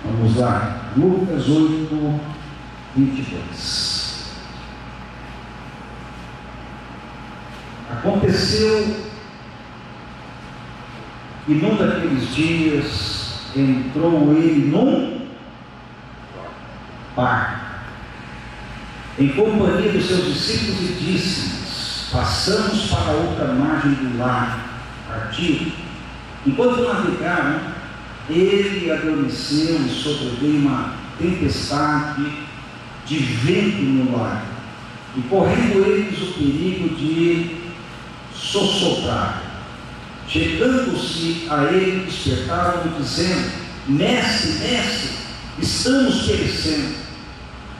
Vamos lá, Lucas 8, 22. Aconteceu que num daqueles dias entrou ele num barco, em companhia dos seus discípulos, e disse-lhes: passamos para a outra margem do lago. Partiu. Enquanto navegaram, ele adormeceu e sobreveio uma tempestade de vento no lago, e correndo eles o perigo de sossobrar. Chegando-se a ele, despertaram-no, dizendo: mestre, mestre, estamos perecendo.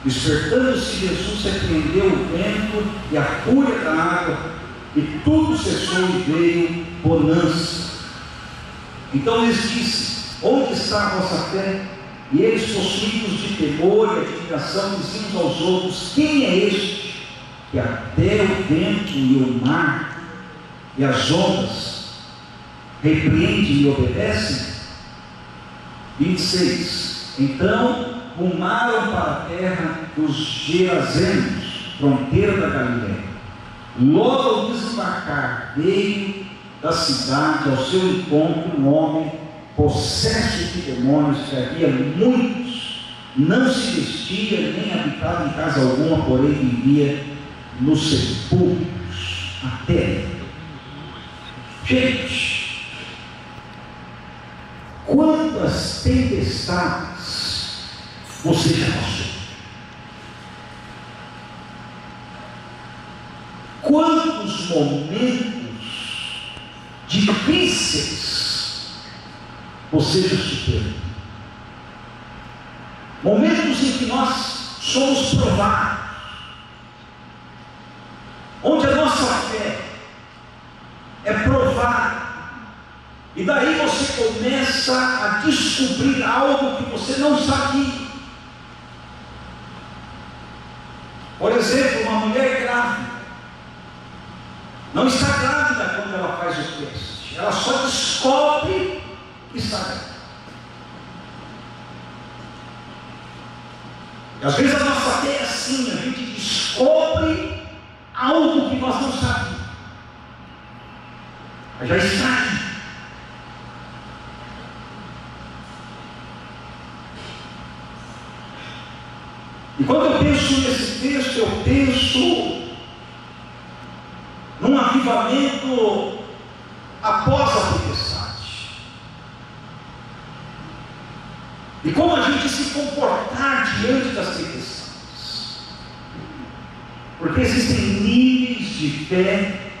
Despertando-se, Jesus repreendeu o vento e a fúria da água, e tudo cessou e veio bonança. Então lhes disse: onde está a vossa fé? E eles, possuídos de temor e admiração, diziam uns aos outros: quem é este que até o vento e o mar e as ondas repreendem e obedecem? 26. Então rumaram para a terra dos Gerazenos, fronteira da Galileia. Logo ao desembarcar, veio da cidade ao seu encontro um homem possesso de demônios, que havia muitos, não se vestia nem habitava em casa alguma, porém vivia nos sepulcros. Até, gente, quantas tempestades você já passou? Quantos momentos difíceis você já superou? Momentos em que nós somos provados, onde a nossa fé é provada, e daí você começa a descobrir algo que você não sabia. Por exemplo, uma mulher grávida não está grávida quando ela faz o teste, ela só descobre que está grávida. E às vezes a nossa fé é assim, a gente descobre algo que nós não sabíamos, mas já está aí. E quando eu penso nesse texto, eu penso num avivamento após a tempestade, e como a gente se comportar diante das tempestades, porque existem níveis de fé,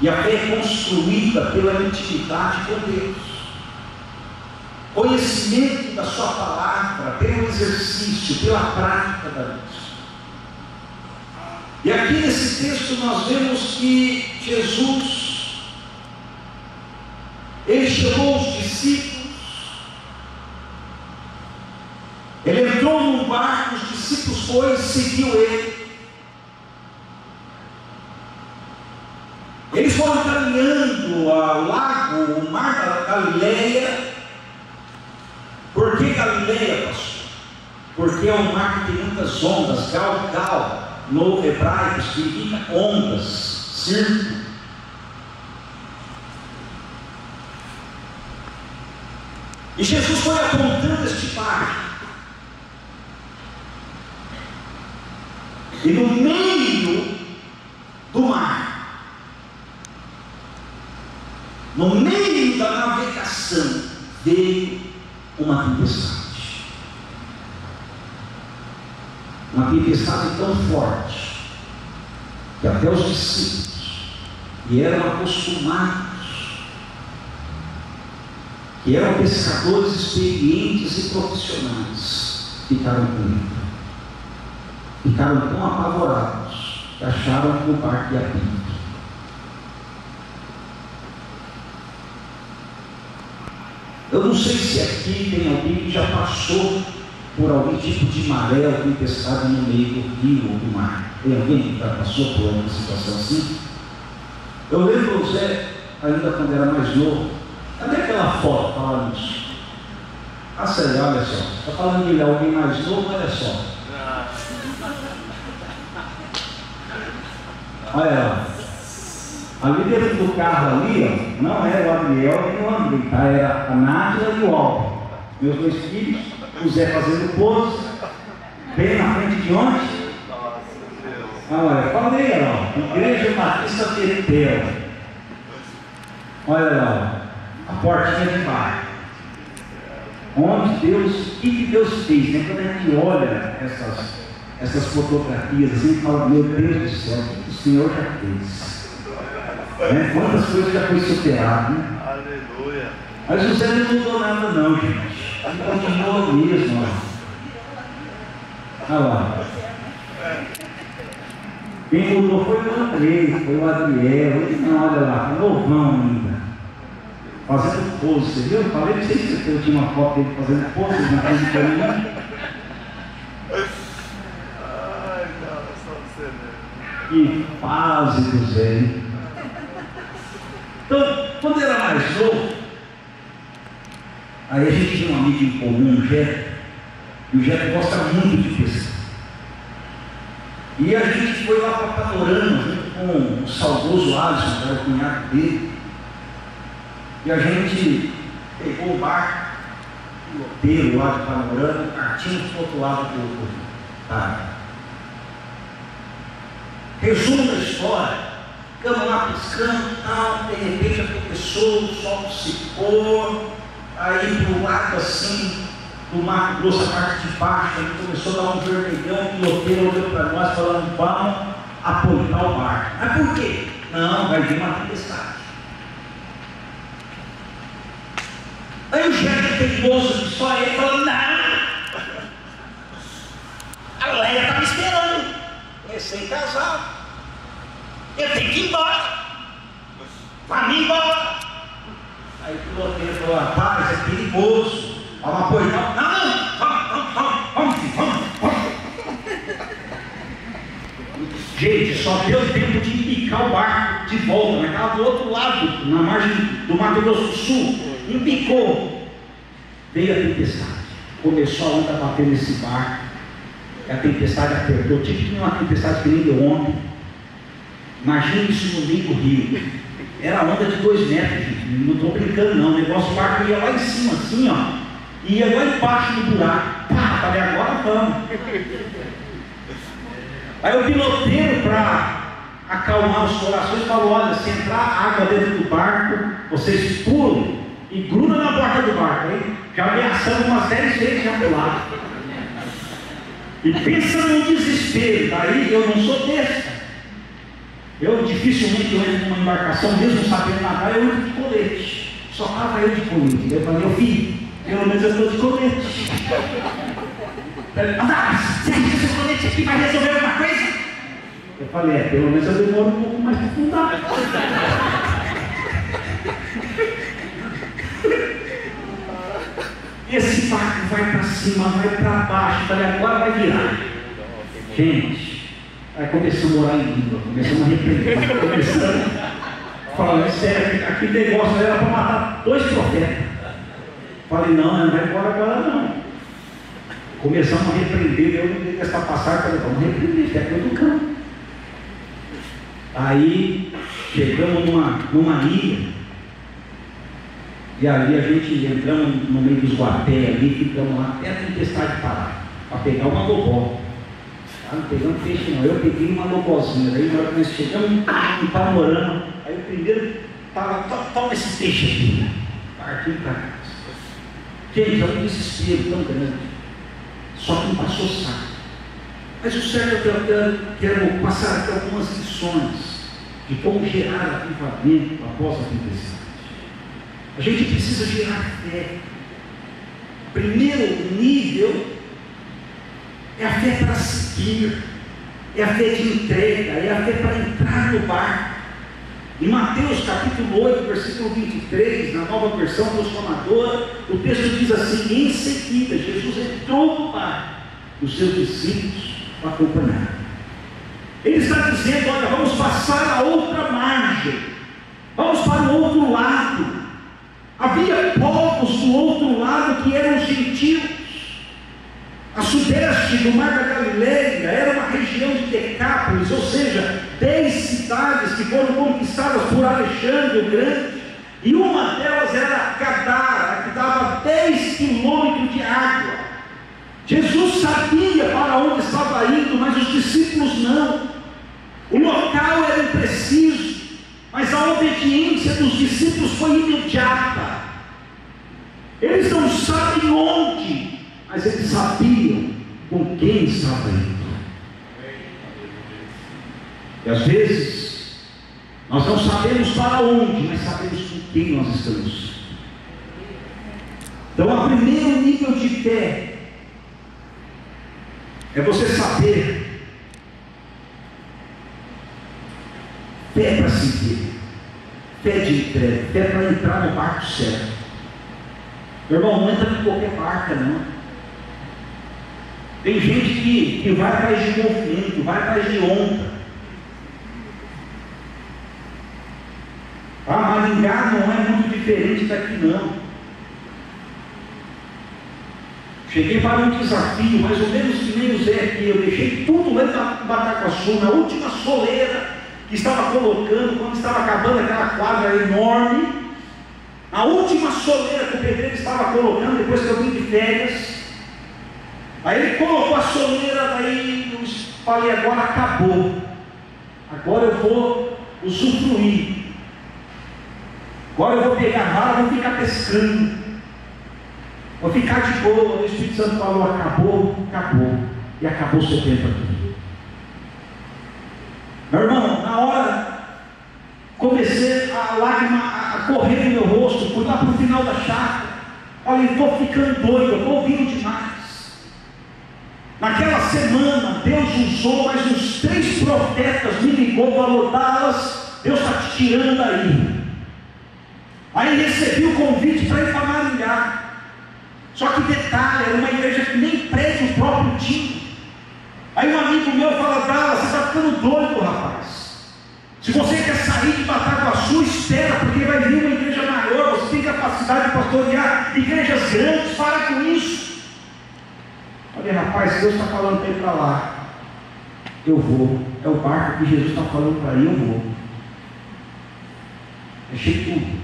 e a fé é construída pela intimidade com Deus, conhecimento da sua palavra, pelo exercício, pela prática da vida. E aqui nesse texto nós vemos que Jesus, ele chamou os discípulos, ele entrou num barco, os discípulos foram e seguiu ele. Eles foram caminhando ao lago, o mar da Galileia. Por que Galileia, pastor? Porque é um mar que tem muitas ondas. Galgal no hebraico significa ondas, círculo. E Jesus foi apontando este mar, e no meio do mar, no meio da navegação, veio uma tempestade. Uma tempestade tão forte que até os discípulos, que eram acostumados, que eram pescadores experientes e profissionais, ficaram com medo, ficaram tão apavorados que acharam que o barco ia abrir. Eu não sei se aqui tem alguém que já passou por algum tipo de maré ou tempestade no meio do rio ou do mar. Tem alguém que já passou por uma situação assim? Eu lembro o Zé, ainda quando era mais novo. Cadê aquela foto falando isso? sério, olha só. Está falando de alguém mais novo, olha só. Olha lá. Ali dentro do carro ali, ó, não era o Adriel nem o André, tá? Era a Nádia e o Alvo. Meus dois filhos, o Zé fazendo pose, bem na frente de onde? Olha, falei, ó, Igreja Batista Teretel. Olha lá, ó, a portinha de baixo. Onde Deus, o que Deus fez, né? Quando a gente olha essas fotografias, assim, fala, meu Deus do céu, o que o Senhor já fez. Né? Quantas coisas já foi superado, né? Aleluia. Mas o Zé não mudou nada não, gente. Ele continua mesmo, ó. Olha lá. Quem mudou foi o André, foi o Adriel. Ele não, olha lá, tá novão ainda. Fazendo pose, você viu? Falei pra vocês que eu tinha uma foto dele fazendo pose na frente de mim. Ai, não, só você mesmo. Que fase do Zé, hein? Então, quando eu era mais novo, aí a gente tinha um amigo em comum, o Jeto, e o Jeto gosta muito de pescar. E a gente foi lá para Panorama, junto com o saudoso Alisson, que era o cunhado dele, e a gente pegou o barco, o loteiro lá de Panorama, o cartinho do outro lado do tá. Resumo da história. Ficamos lá pescando e tal, de repente aconteceu, o sol se pôr, aí pro lado assim, do Mato Grosso, a parte de baixo, aí começou a dar um vermelhão, o piloteiro olhou para nós falando, vamos apontar o barco. Mas por quê? Não, vai vir uma tempestade. Aí o Jeto teimoso, só ele falou, não, a Leia está me esperando, recém-casado. Eu tenho que ir embora. Vai-me embora. Aí o piloteiro falou, rapaz, é perigoso. Vamos apoiar. Não, vamos. Gente, só deu tempo de embicar o barco de volta, mas estava do outro lado, na margem do Mato Grosso do Sul. Embicou. Veio a tempestade. Começou a onda a bater nesse barco. E a tempestade apertou. Tive uma tempestade que nem deu ontem. Imagina isso no meio do rio. Era onda de 2 metros, gente. Não estou brincando não. O negócio, o barco ia lá em cima, assim, ó. E ia lá embaixo do buraco. Pá, falei, agora vamos. Aí o piloteiro, para acalmar os corações, falou, olha, se entrar água dentro do barco, vocês pulam e grudam na porta do barco. Aí já ameaçamos uma série de vezes já pular. E pensa no desespero. Daí eu não sou besta. Eu dificilmente entro numa embarcação, mesmo sabendo nadar, eu entro de colete. Só estava eu de colete. Eu falei, filho, pelo menos eu estou de colete. Você acha que esse colete aqui vai resolver alguma coisa? Eu falei, pelo menos eu demoro um pouco mais para afundar. E esse barco vai para cima, vai para baixo. Eu falei, agora vai virar. Gente. Aí começamos a orar em língua, começamos a repreender, começamos a falar, sério, aquele negócio era para matar 2 profetas. Falei, não vai embora agora não. Começamos a repreender, eu não dei essa passagem, falei, vamos repreender, é coisa do campo. Aí chegamos numa ilha, e ali a gente entramos no meio dos guapé ali, ficamos lá até a tempestade parar, para pegar uma lobó. Não pegamos peixe não, eu peguei uma lobozinha, daí na hora que nós chegamos em Panorama, aí o primeiro estava, toma esse peixe aqui, partiu para casa. Gente, é um desespero tão grande, só que não passou saco. Mas o certo é que eu quero passar aqui algumas lições de como gerar avivamento após a tempestade. A gente precisa gerar fé. Primeiro nível é a fé para seguir, é a fé de entrega, é a fé para entrar no barco. Em Mateus capítulo 8, versículo 23, na nova versão transformadora, o texto diz assim, em seguida, Jesus entrou no barco, os seus discípulos o acompanharam. Ele está dizendo, olha, vamos passar a outra margem, vamos para o outro lado. Havia povos do outro lado que eram gentios, oeste do Mar da Galileia era uma região de Decápolis, ou seja, 10 cidades que foram conquistadas por Alexandre o Grande, e uma delas era Gadara, que dava 10 quilômetros de água. Jesus sabia para onde estava indo, mas os discípulos não. O local era impreciso, mas a obediência dos discípulos foi imediata. Eles não sabem onde, mas eles sabiam com quem estava indo. E às vezes nós não sabemos para onde, mas sabemos com quem nós estamos. Então, o primeiro nível de fé é você saber, fé para seguir, fé de entrega, fé para entrar no barco certo. Meu irmão, não entra em qualquer barca, não. Tem gente que vai atrás de movimento, vai atrás de onda. Maringá não é muito diferente daqui, não. Cheguei para um desafio, mais ou menos que nem o Zé aqui. Eu deixei tudo lá em Bataguaçu, na última soleira que estava colocando, quando estava acabando aquela quadra enorme. A última soleira que o pedreiro estava colocando, depois que eu vim de férias. Aí ele colocou a soleira, daí eu falei, agora acabou. Agora eu vou usufruir. Agora eu vou pegar a vara, vou ficar pescando. Vou ficar de boa. O Espírito Santo falou, acabou, acabou. E acabou o seu tempo aqui. Meu irmão, na hora, comecei a lágrima a correr no meu rosto. Fui lá para o final da chácara. Olha, estou ficando doido, estou ouvindo demais. Naquela semana, Deus usou mais uns 3 profetas, me ligou, falou, Dallas, Deus está te tirando daí. Aí recebi o convite para ir para Maringá. Só que detalhe, era uma igreja que nem prédio próprio tinha. Aí um amigo meu fala, Dallas, você está ficando doido, rapaz. Se você quer sair de Bataguaçu, espera, porque vai vir uma igreja maior, você tem capacidade de pastorear igrejas grandes, para com isso. Falei, rapaz, Deus está falando para ir para lá. Eu vou. É o barco que Jesus está falando para ir, eu vou. Deixei tudo.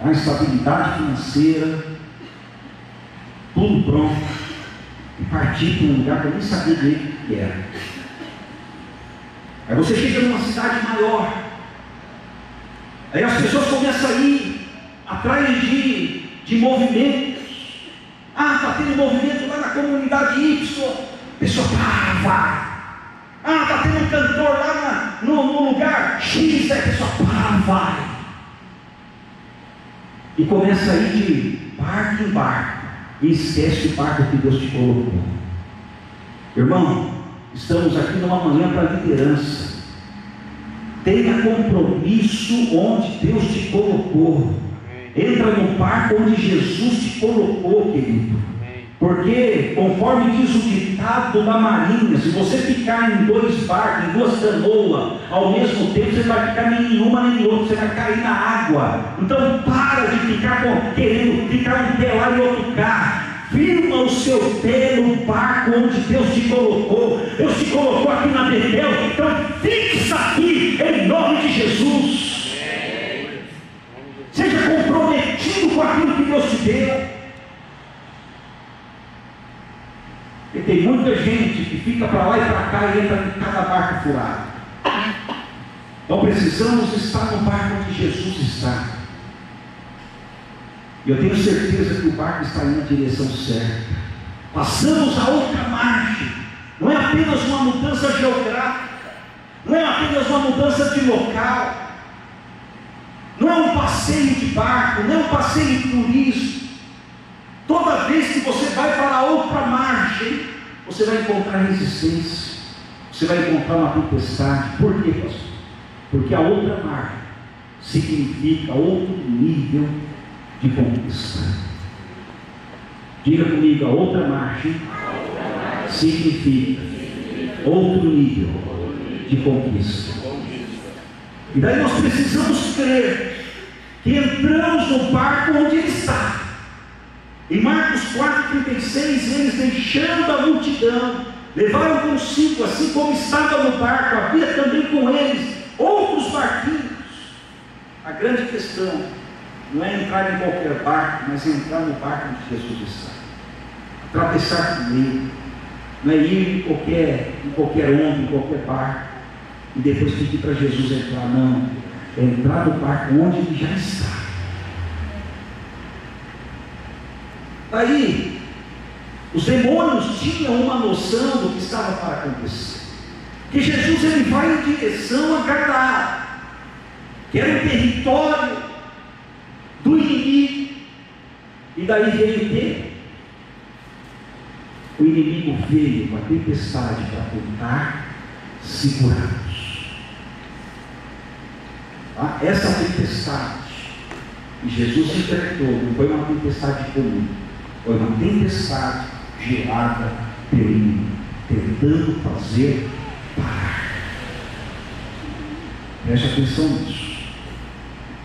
A estabilidade financeira, tudo pronto, e partir para um lugar que eu nem sabia direito o que era. Aí você chega numa cidade maior, aí as pessoas começam a ir atrás de movimentos. Está tendo movimento lá na comunidade Y, a pessoa vai. Está tendo um cantor lá no lugar X, a pessoa vai. E começa a ir de barco em barco, e esquece o barco que Deus te colocou. Irmão, estamos aqui numa manhã para liderança. Tenha compromisso onde Deus te colocou. Entra no barco onde Jesus te colocou, querido. Porque, conforme diz o ditado da Marinha, se você ficar em 2 barcos, em 2 canoas, ao mesmo tempo, você vai ficar nem em uma nem em outra, você vai cair na água. Então, para de ficar querendo ficar um pé lá e outro cá. Firma o seu pé no barco onde Deus te colocou. Deus te colocou aqui na Betel, então fixa aqui, em nome de Jesus. Seja comprometido com aquilo que Deus te deu. E tem muita gente que fica para lá e para cá e entra em cada barco furado. Então precisamos estar no barco onde Jesus está. E eu tenho certeza que o barco está indo na direção certa. Passamos a outra margem. Não é apenas uma mudança geográfica, não é apenas uma mudança de local, não é um passeio de barco, não é um passeio de turismo. Toda vez que você vai para a outra margem, você vai encontrar resistência, você vai encontrar uma tempestade. Por quê, pastor? Porque a outra margem significa outro nível de conquista. Diga comigo, a outra margem significa outro nível de conquista. E daí nós precisamos crer que entramos no barco onde Ele está. Em Marcos 4,36, eles, deixando a multidão, levaram consigo, assim como estava no barco, havia também com eles outros barquinhos. A grande questão não é entrar em qualquer barco, mas é entrar no barco onde Jesus está, atravessar com ele. Não é ir em qualquer onda, em qualquer barco, e depois pedir para Jesus entrar. Não, é entrar no barco onde ele já está. Daí, os demônios tinham uma noção do que estava para acontecer, que Jesus ele vai em direção a Gadara, que era um território do inimigo, e daí veio o quê? O inimigo veio com a tempestade para tentar segurá-los. Essa tempestade que Jesus enfrentou não foi uma tempestade comum, foi uma tempestade gerada pelo inimigo, tentando fazer parar. Preste atenção nisso.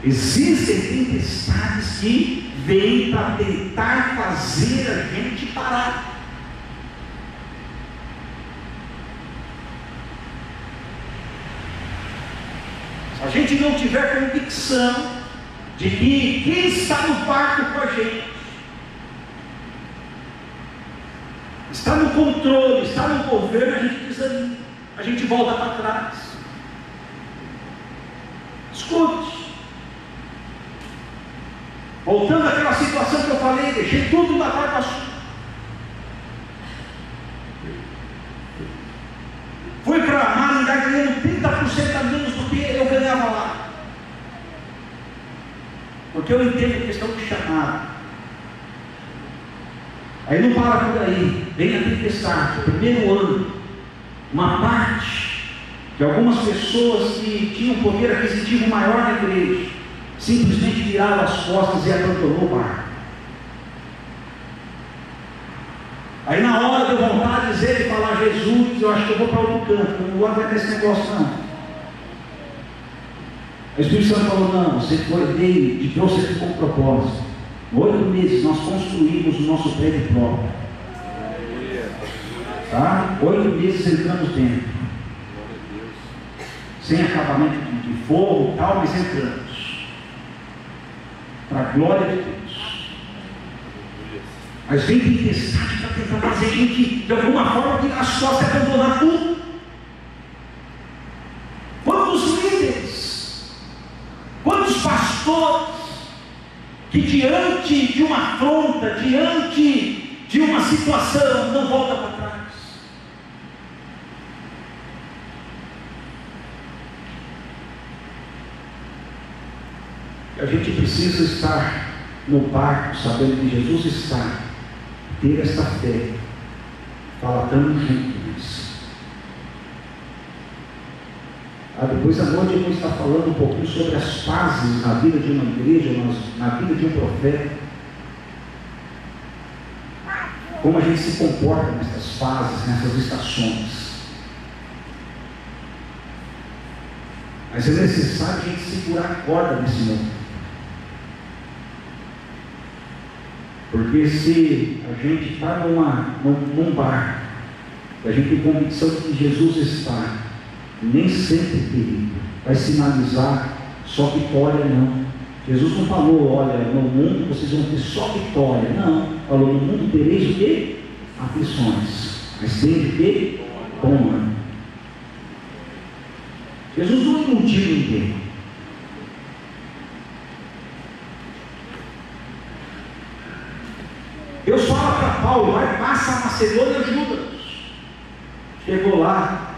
Existem tempestades que vêm para tentar fazer a gente parar. Se a gente não tiver convicção de que quem está no barco com a gente está no controle, está no governo, a gente desanima, a gente volta para trás. Escute. Voltando àquela situação que eu falei, deixei tudo na barca sua. Fui para Maringá ganhando 30% a menos do que eu ganhava lá. Porque eu entendo a questão de chamado. Aí não para por aí, vem a tempestade, primeiro ano, uma parte de algumas pessoas que tinham poder aquisitivo maior na igreja, simplesmente viraram as costas e abandonou o barco. Aí na hora deu vontade de dizer e falar: Jesus, eu acho que eu vou para outro canto, eu não vou aguentar esse negócio não. O Espírito Santo falou: não, você veio e trouxe aqui com propósito. 8 meses nós construímos o nosso prédio próprio. Tá? 8 meses entramos dentro. Sem acabamento de forro e tal, mas entramos. Para a glória de Deus. Mas vem tempestade para tentar fazer a gente, de alguma forma, virar as costas e abandonar tudo. Quantos líderes, quantos pastores, que diante de uma afronta, diante de uma situação, não volta para trás. A gente precisa estar no barco, sabendo que Jesus está, ter esta fé, falar: estamos juntos. Depois à noite eu vou estar falando um pouquinho sobre as fases na vida de uma igreja, na vida de um profeta. Como a gente se comporta nessas fases, nessas estações. Mas é necessário a gente segurar a corda nesse momento. Porque se a gente está num bar, a gente tem convicção de que Jesus está, nem sempre, querido, vai sinalizar só vitória, não. Jesus não falou: olha, no mundo vocês vão ter só vitória. Não, falou: no mundo tereis o quê? Aflições, mas tem de quê? Bom ânimo. Jesus não iludiu ninguém. Deus fala para Paulo: vai, passa a Macedônia e ajuda-nos. Chegou lá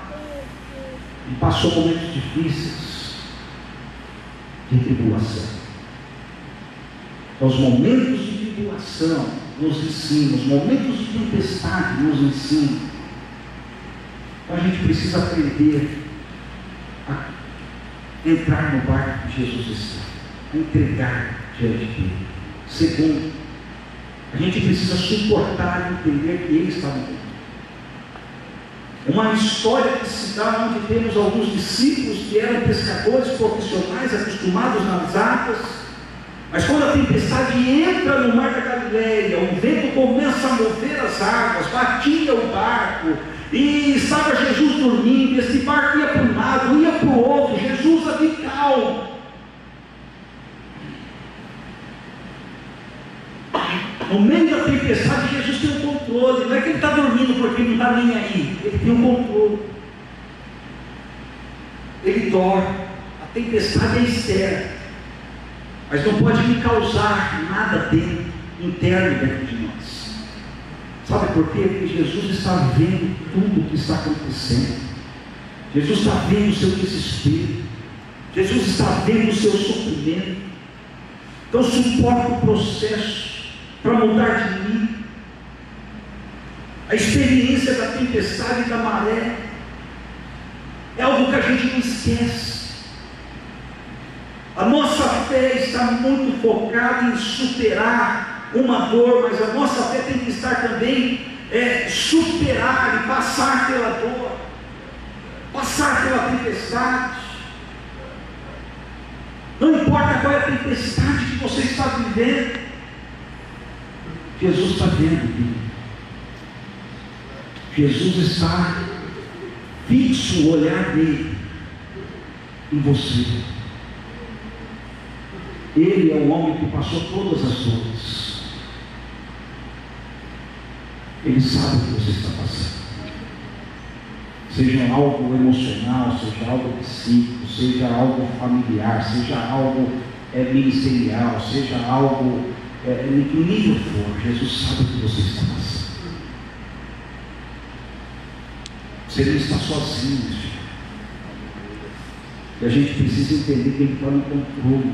e passou momentos difíceis de tribulação. Então, os momentos de tribulação nos ensinam, os momentos de tempestade nos ensinam. Então a gente precisa aprender a entrar no barco que Jesus está, a entregar diante dele. Segundo, a gente precisa suportar e entender que ele está no mundo. Uma história que se dá onde temos alguns discípulos que eram pescadores profissionais, acostumados nas águas, Mas quando a tempestade entra no mar da Galileia, o vento começa a mover as águas, batia o barco, e estava Jesus dormindo, esse barco ia para um lado, ia para o outro, Jesus ali calmo. No meio da tempestade, Jesus tem um controle. Não é que ele está dormindo porque ele não está nem aí, ele tem um controle. Ele dorme. A tempestade é externa, mas não pode me causar nada interno dentro de nós. Sabe por quê? Porque Jesus está vendo tudo o que está acontecendo. Jesus está vendo o seu desespero. Jesus está vendo o seu sofrimento. Então suporta o processo para mudar de mim. A experiência da tempestade e da maré é algo que a gente não esquece. A nossa fé está muito focada em superar uma dor, mas a nossa fé tem que estar também superar e passar pela dor, passar pela tempestade. Não importa qual é a tempestade que você está vivendo, Jesus está vendo. Jesus está fixo o olhar dele em você. Ele é o homem que passou todas as dores. Ele sabe o que você está passando. Seja algo emocional, seja algo psíquico, seja algo familiar, seja algo ministerial, seja algo em que nível for, Jesus sabe o que você está passando. Você não está sozinho, filho. E a gente precisa entender que ele está no controle.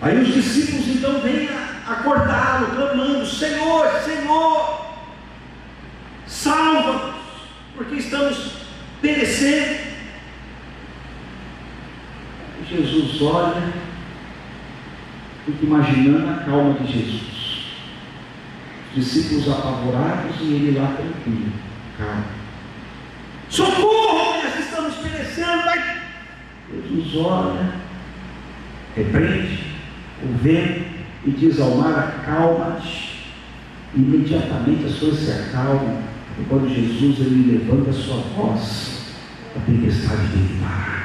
Aí os discípulos então vêm acordá-lo, clamando: Senhor, Senhor, salva-nos, porque estamos perecendo. E Jesus olha, fica imaginando a calma de Jesus. Os discípulos apavorados e ele lá tranquilo, calma. Socorro, nós estamos perecendo. Jesus olha, repreende o vento e diz ao mar: acalma-te. Imediatamente as coisas se acalmam. E quando Jesus ele levanta a sua voz, a tempestade dele para.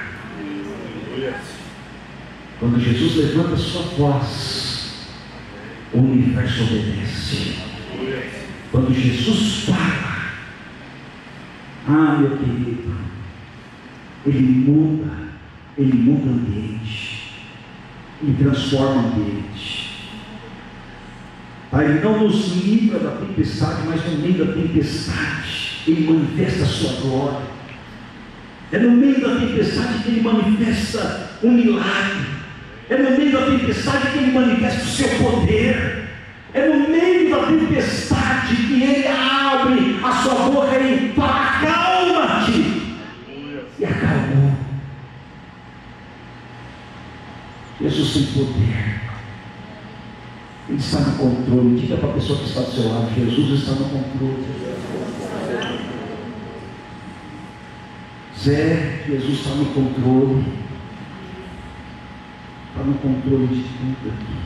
Quando Jesus levanta a sua voz, o universo obedece. Quando Jesus fala, meu querido, ele muda o ambiente. Ele transforma o ambiente. Ele não nos livra da tempestade, mas no meio da tempestade ele manifesta a sua glória. É no meio da tempestade que ele manifesta um milagre. É no meio da tempestade que ele manifesta o seu poder. É no meio da tempestade que ele abre a sua boca e fala: acalma-te. E acalmou. Jesus tem poder. Ele está no controle. Diga para a pessoa que está do seu lado: Jesus está no controle. Zé, Jesus está no controle. Está no controle de tudo aqui.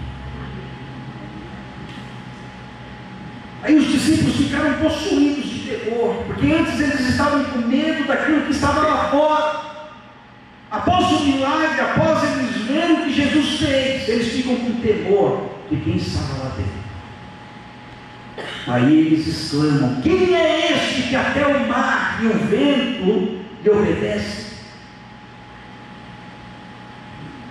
Aí os discípulos ficaram possuídos de terror, porque antes eles estavam com medo daquilo que estava lá fora. Após o milagre, após eles verem o que Jesus fez, eles ficam com temor de quem estava lá dentro. Aí eles exclamam: quem é este que até o mar e o vento lhe obedecem?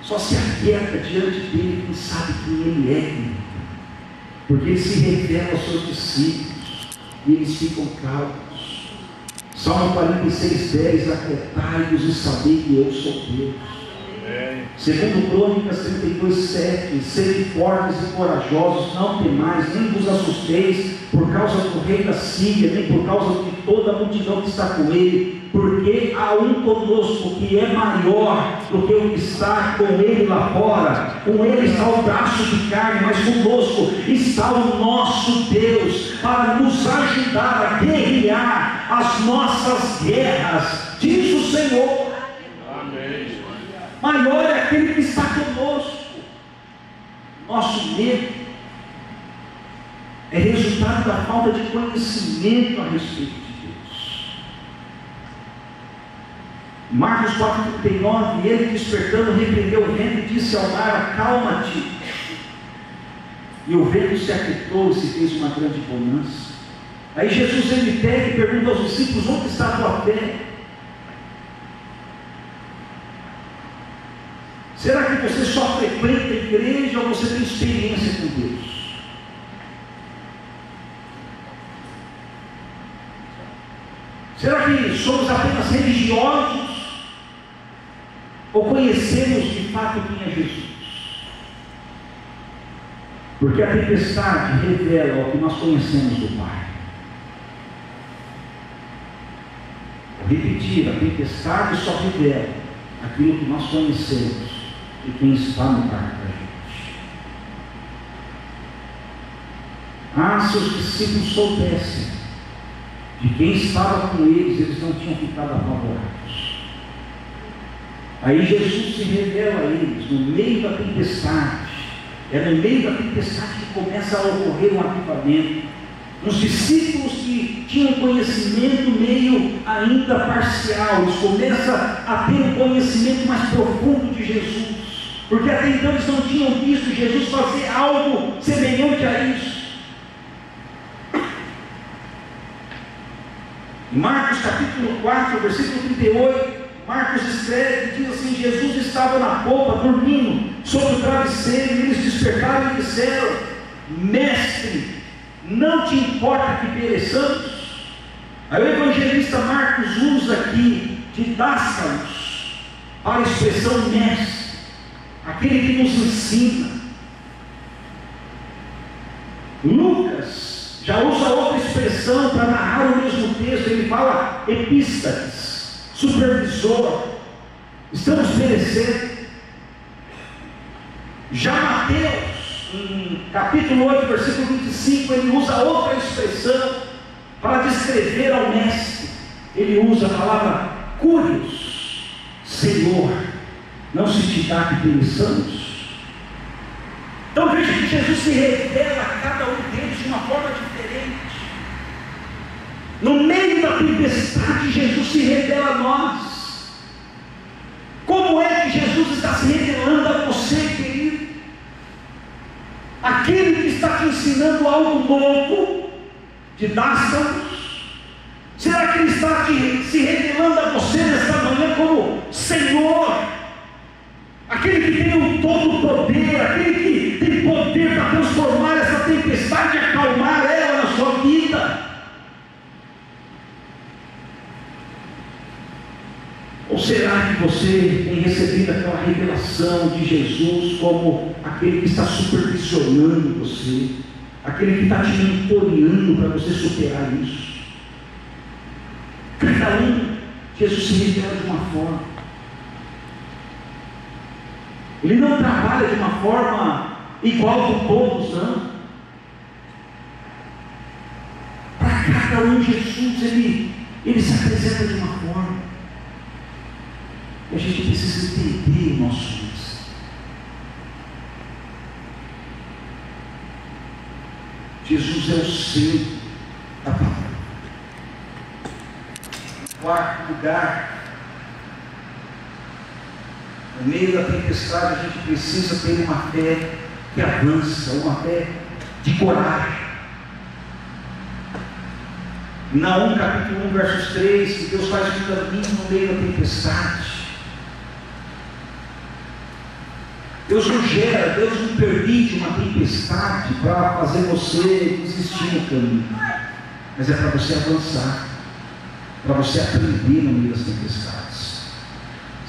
Só se aquieta diante dele quem sabe quem ele é, porque ele se revela aos seus discípulos e eles ficam calmos. Salmo 46:10: aquietai-vos e sabei que eu sou Deus. Segundo Crônicas 32:7: sede fortes e corajosos, não temais, nem vos assusteis por causa do rei da Síria, nem por causa de toda a multidão que está com ele, porque há um conosco que é maior do que o que está com ele lá fora. Com ele está o braço de carne, mas conosco está o nosso Deus, para nos ajudar a guerrear as nossas guerras, diz o Senhor. Amém. maior é aquele que está conosco. Nosso medo é resultado da falta de conhecimento a respeito de Deus. Marcos 4,39, ele despertando repreendeu o vento e disse ao mar: acalma-te. E o vento se aquietou e se fez uma grande bonança. Aí Jesus ele pega e pergunta aos discípulos: onde está a tua fé? Será que você só frequenta a igreja ou você tem experiência com Deus? Será que somos apenas religiosos ou conhecemos de fato quem é Jesus? Porque a tempestade revela o que nós conhecemos do Pai. Vou repetir, a tempestade só revela aquilo que nós conhecemos de quem está no barco da gente. Ah, se os discípulos soubessem de quem estava com eles, eles não tinham ficado apavorados. Aí Jesus se revela a eles no meio da tempestade. É no meio da tempestade que começa a ocorrer um avivamento. Os discípulos que tinham conhecimento meio ainda parcial, eles começam a ter um conhecimento mais profundo de Jesus, porque até então eles não tinham visto Jesus fazer algo semelhante a isso. Em Marcos capítulo 4, versículo 38, Marcos escreve e diz assim: Jesus estava na polpa, dormindo sobre o travesseiro, e eles despertaram e disseram: Mestre, não te importa que pereçamos? Aí o evangelista Marcos usa aqui didáskalos para a expressão mestre, aquele que nos ensina. Lucas já usa outra expressão para narrar o mesmo texto. Ele fala epístates, supervisor. Estamos perecendo. Já Mateus, em capítulo 8, versículo 25, ele usa outra expressão para descrever ao mestre. Ele usa a palavra curios, Senhor, não se te dá que pereçamos? Então veja que Jesus se revela a cada um deles de uma forma diferente. No meio da tempestade, Jesus se revela a nós. Como é que Jesus está se revelando a você, querido? Aquele que está te ensinando algo novo, didáskalos. Será que Ele está se revelando a você nesta manhã como Senhor? Aquele que tem o todo o poder, aquele que tem poder para transformar essa tempestade e acalmar ela na sua vida. Ou será que você tem recebido aquela revelação de Jesus como aquele que está supervisionando você, aquele que está te mentoreando para você superar isso? Cada um, Jesus se revela de uma forma. Ele não trabalha de uma forma igual com todos, não. Para cada um, Jesus, ele se apresenta de uma forma. E a gente precisa entender o nosso isso. Jesus é o centro da palavra. Quarto lugar, no meio da tempestade, a gente precisa ter uma fé que avança, uma fé de coragem. Em Naum capítulo 1, versos 3, que Deus faz um caminho no meio da tempestade. Deus não gera, Deus não permite uma tempestade para fazer você desistir do caminho, mas é para você avançar, para você aprender no meio das tempestades.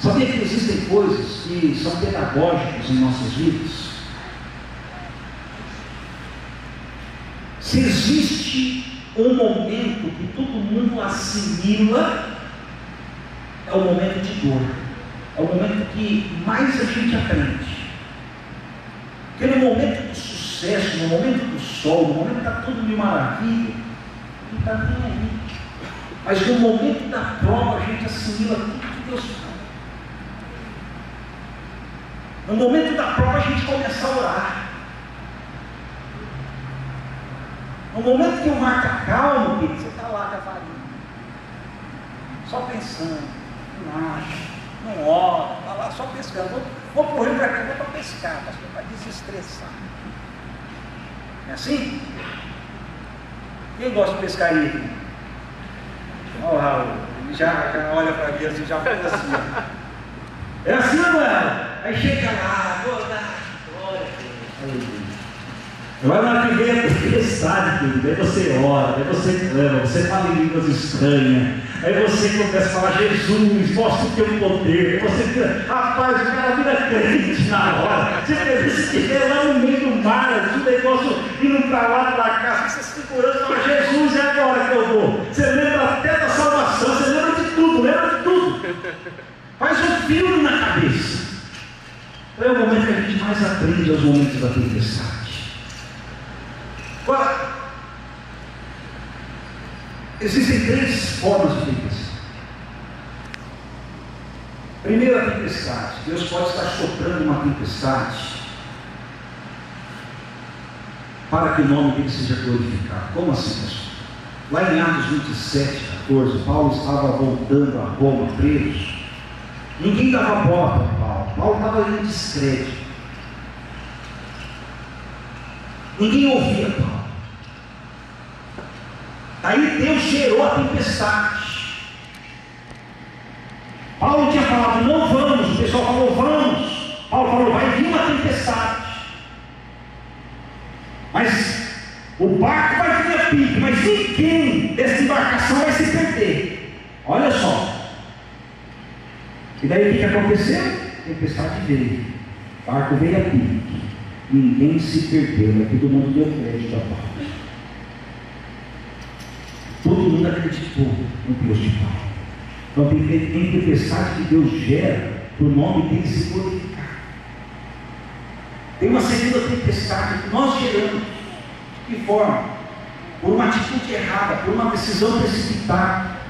Sabia que existem coisas que são pedagógicas em nossas vidas? Se existe um momento que todo mundo assimila, é o momento de dor, é o momento que mais a gente aprende. Porque no momento do sucesso, no momento do sol, no momento que está tudo de maravilha, não está nem aí. Mas no momento da prova, a gente assimila tudo que Deus fala. No momento da prova a gente começa a orar. No momento que o mar está calmo, querido, você está lá com a farinha, só pensando, não acha, não ora, está lá só pescando. Vou para o rio para cá, vou para pescar, pastor, para desestressar. É assim? Quem gosta de pescaria aqui? Olha o Raul, ele já olha para mim assim, já faz assim. Ó. É assim, não é? Aí chega lá, glória a Deus. Agora na primeira tempestade, querido, aí você ora, aí você clama, você fala em línguas estranhas, aí você começa a falar, Jesus, mostra o teu poder, aí você fica, rapaz, o cara vira crente na hora. Você estiver lá no meio do mar, assim, o negócio indo para lá, para cá, você segurando, fala, Jesus, é agora que eu vou. Você lembra até da salvação, você lembra de tudo, Faz um filme na cabeça. Então é o momento que a gente mais aprende aos momentos da tempestade. Agora, existem 3 formas de tempestade. Primeira tempestade, Deus pode estar soprando uma tempestade para que o nome dele seja glorificado. Como assim, pessoal? Lá em Atos 27, 14, Paulo estava voltando a Roma preso. Ninguém dava bola para Paulo. Paulo estava em descrédito. Ninguém ouvia Paulo. Aí Deus gerou a tempestade. Paulo tinha falado, não vamos. O pessoal falou, vamos. Paulo falou, vai vir uma tempestade. Mas o barco vai vir a pique, mas ninguém dessa embarcação vai se perder. Olha só. E daí o que aconteceu? A tempestade veio. O barco veio a pique. Ninguém se perdeu. Todo mundo deu crédito a Paulo. Todo mundo acreditou no Deus de Paulo. Então tem tempestade que Deus gera para o nome dele se glorificar. Tem uma segunda tempestade que nós geramos. De que forma? Por uma atitude errada, por uma decisão precipitada.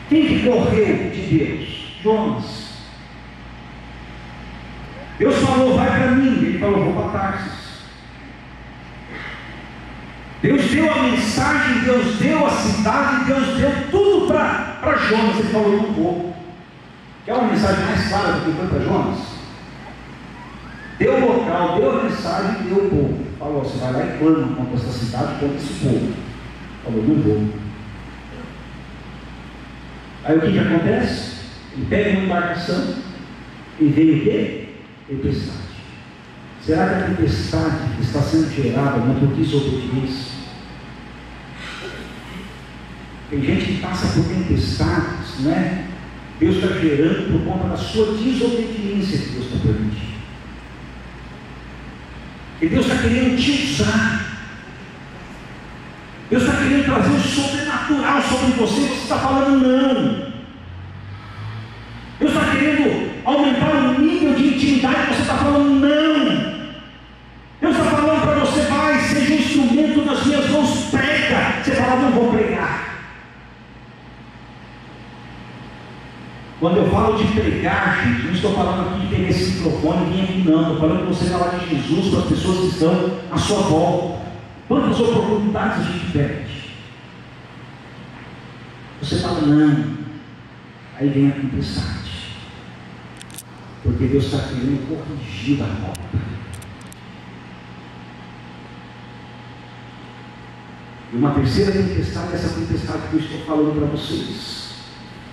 Quem que correu de Deus? Jonas. Deus falou, vai para mim. Ele falou, vou para Tarsis. Deus deu a mensagem, Deus deu a cidade, Deus deu tudo para Jonas. Ele falou, não vou. Quer uma mensagem mais clara do que foi para Jonas? Deu o local, deu a mensagem, deu o povo. Falou, você vai lá e clama contra essa cidade, contra esse povo. Falou, não vou. Aí o que acontece? Ele pega uma embarcação e veio o quê? Tempestade. Será que a tempestade está sendo gerada não por desobediência? Tem gente que passa por tempestades, né? Deus está gerando por conta da sua desobediência que Deus está permitindo. E Deus está querendo te usar. Deus está querendo trazer o sobrenatural sobre você. Você está falando não. Deus está querendo aumentar o nível de intimidade. Você está falando não. Deus está falando para você, vai, seja um instrumento nas minhas mãos, prega. Você fala, não vou pregar. Quando eu falo de pregar, gente, não estou falando aqui de ter esse microfone e vir aqui não. Estou falando que você falar de Jesus para as pessoas que estão à sua volta. Quantas oportunidades a gente perde? Você fala não. Aí vem a tempestade. Porque Deus está querendo corrigir a rota. E uma terceira tempestade, essa tempestade que eu estou falando para vocês,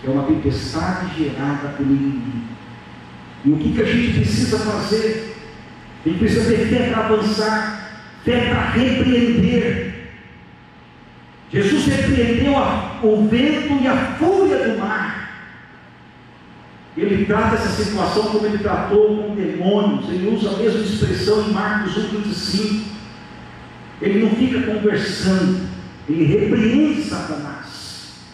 é uma tempestade gerada pelo inimigo. E o que a gente precisa fazer? A gente precisa ter fé para avançar, fé para repreender. Jesus repreendeu o vento e a fúria do mar. Ele trata essa situação como ele tratou com demônios. Ele usa a mesma expressão em Marcos 1,25. Ele não fica conversando, ele repreende Satanás.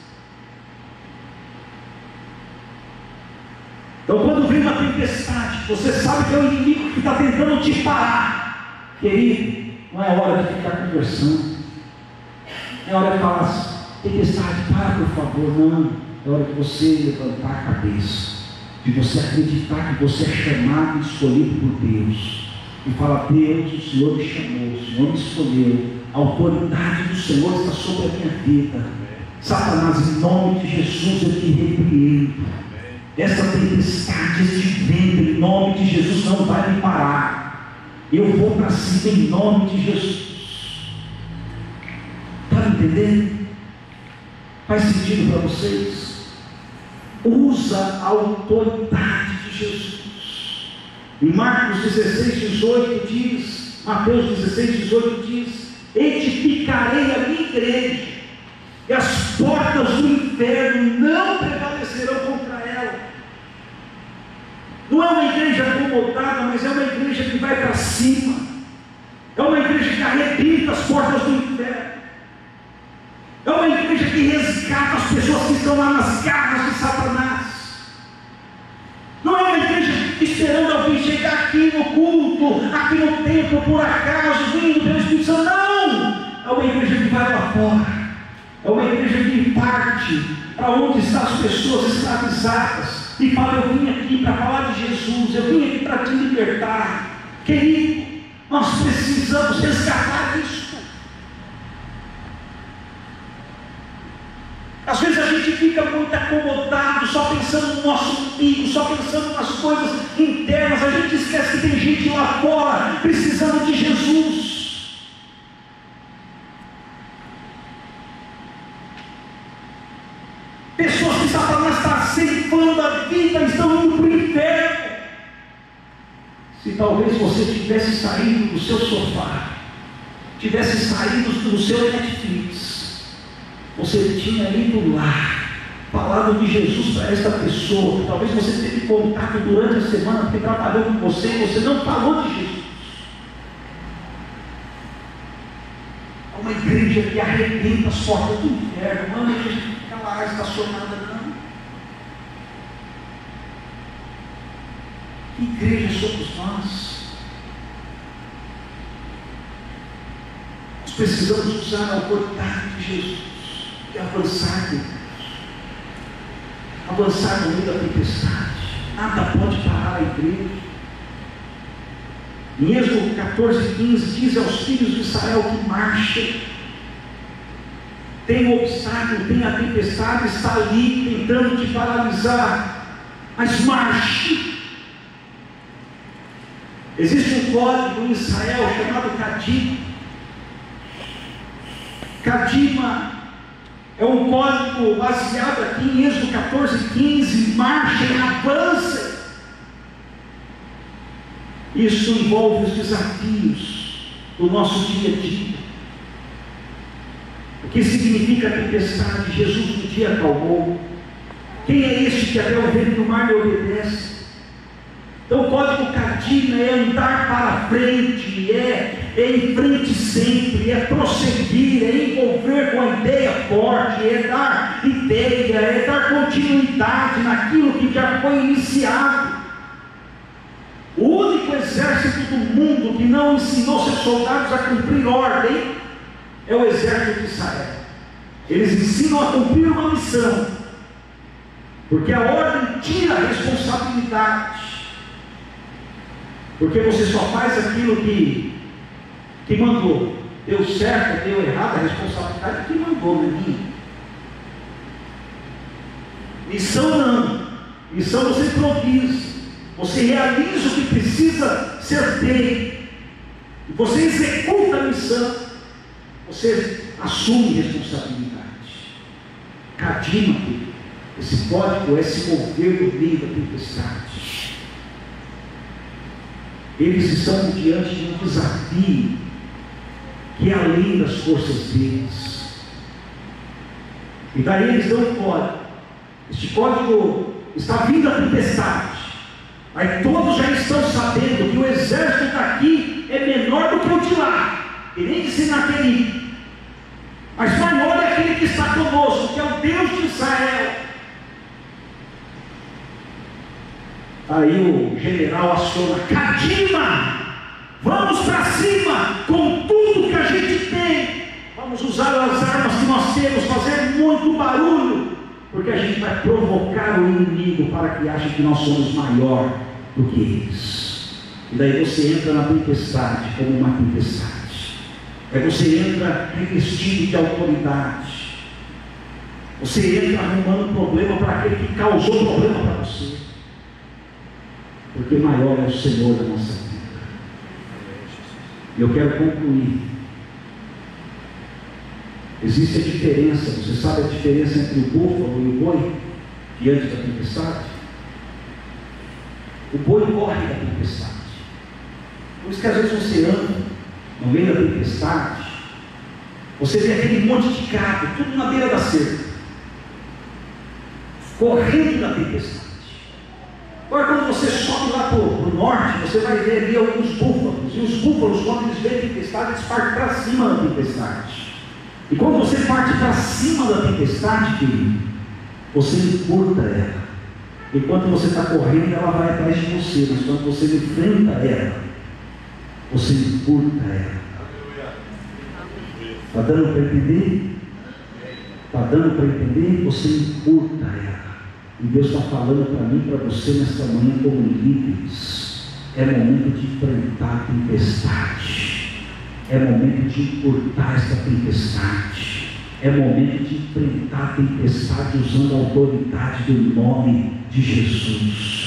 Então, quando vem uma tempestade, você sabe que é o inimigo que está tentando te parar, querido. Não é hora de ficar conversando, não é hora de falar assim, tempestade, para por favor. Não, é hora de você levantar a cabeça de você acreditar que você é chamado e escolhido por Deus. E fala: Deus, o Senhor me chamou, o Senhor me escolheu, a autoridade do Senhor está sobre a minha vida. Satanás, em nome de Jesus, eu te repreendo. Essa tempestade, este vento, em nome de Jesus, não vai me parar. Eu vou para cima em nome de Jesus. Está entendendo? Faz sentido para vocês? Usa a autoridade de Jesus. Em Marcos 16, 18 diz, Mateus 16, 18 diz: edificarei a minha igreja, e as portas do inferno não prevalecerão contra ela. Não é uma igreja acomodada, mas é uma igreja que vai para cima. É uma igreja que arrebenta as portas do inferno. É uma igreja que resgata as pessoas que estão lá nas garras de Satanás. Não é uma igreja esperando alguém chegar aqui no culto, aqui no templo, por acaso, vindo pelo Espírito Santo. Não! É uma igreja que vai lá fora. É uma igreja que parte para onde estão as pessoas escravizadas e fala: eu vim aqui para falar de Jesus, eu vim aqui para te libertar. Querido, nós precisamos resgatar isso. Às vezes a gente fica muito acomodado, só pensando no nosso umbigo, só pensando nas coisas internas. A gente esquece que tem gente lá fora precisando de Jesus. Pessoas que Satanás está ceifando a vida estão indo para o inferno. Se talvez você tivesse saído do seu sofá, tivesse saído do seu Netflix, você tinha ido lá, falado de Jesus para esta pessoa. Talvez você teve contato durante a semana, porque trabalhou com você e você não falou de Jesus. É uma igreja que arrebenta as portas do inferno. Não é uma igreja que fica lá estacionada, não. Que igreja somos nós? Nós precisamos usar a autoridade de Jesus e avançar, Deus. Avançar no meio da tempestade. Nada pode parar a igreja. Em Êxodo 14:15 diz aos filhos de Israel que marchem. Tem o obstáculo, tem a tempestade, está ali tentando te paralisar, mas marche. Existe um código em Israel chamado Kadima. Kadima é um código baseado aqui em Êxodo 14:15, marchem, avancem. Isso envolve os desafios do nosso dia a dia. O que significa a tempestade? Jesus um dia acalmou. Quem é este que até o vento do mar lhe obedece? Então o código Kadima é andar para frente, é em frente sempre, é prosseguir, é envolver com a ideia forte, é dar ideia, é dar continuidade naquilo que já foi iniciado. O único exército do mundo que não ensinou seus soldados a cumprir ordem é o exército de Israel. Eles ensinam a cumprir uma missão, porque a ordem tira a responsabilidade. Porque você só faz aquilo que mandou. Deu certo, deu errado, a responsabilidade é que mandou, não é minha. Missão não. Missão você improvisa. Você realiza o que precisa ser feito. Você executa a missão. Você assume responsabilidade. Kadima, esse código é se mover no meio da tempestade. Eles estão diante de um desafio que é além das forças deles. E daí eles dão um código. Este código está vindo a tempestade. Aí todos já estão sabendo que o exército daqui é menor do que o de lá. E nem de Senaquerib. Mas maior é aquele que está conosco, que é o Deus de Israel. Aí o general aciona: Kadima, vamos para cima com tudo que a gente tem. Vamos usar as armas que nós temos, fazer muito barulho, Porque a gente vai provocar o inimigo para que ache que nós somos maior do que eles. E daí você entra na tempestade como uma tempestade. Aí você entra revestido de autoridade. Você entra arrumando problema para aquele que causou problema para você. Porque maior é o Senhor da nossa vida. E eu quero concluir. Existe a diferença, você sabe a diferença entre o búfalo e o boi diante da tempestade? O boi corre da tempestade. Por isso que às vezes você anda no meio da tempestade, você vê aquele monte de gado, tudo na beira da cerca, correndo da tempestade. Agora quando você sobe lá para o norte, você vai ver ali alguns búfalos, e os búfalos, quando eles veem a tempestade, eles partem para cima da tempestade. E quando você parte para cima da tempestade, querido, você encurta ela. Enquanto você está correndo, ela vai atrás de você, mas quando você enfrenta ela, você encurta ela. Está dando para entender? Está dando para entender? Você encurta ela. E Deus está falando para mim, para você nesta manhã como líderes. É momento de enfrentar a tempestade. É momento de encurtar esta tempestade. É momento de enfrentar a tempestade usando a autoridade do nome de Jesus.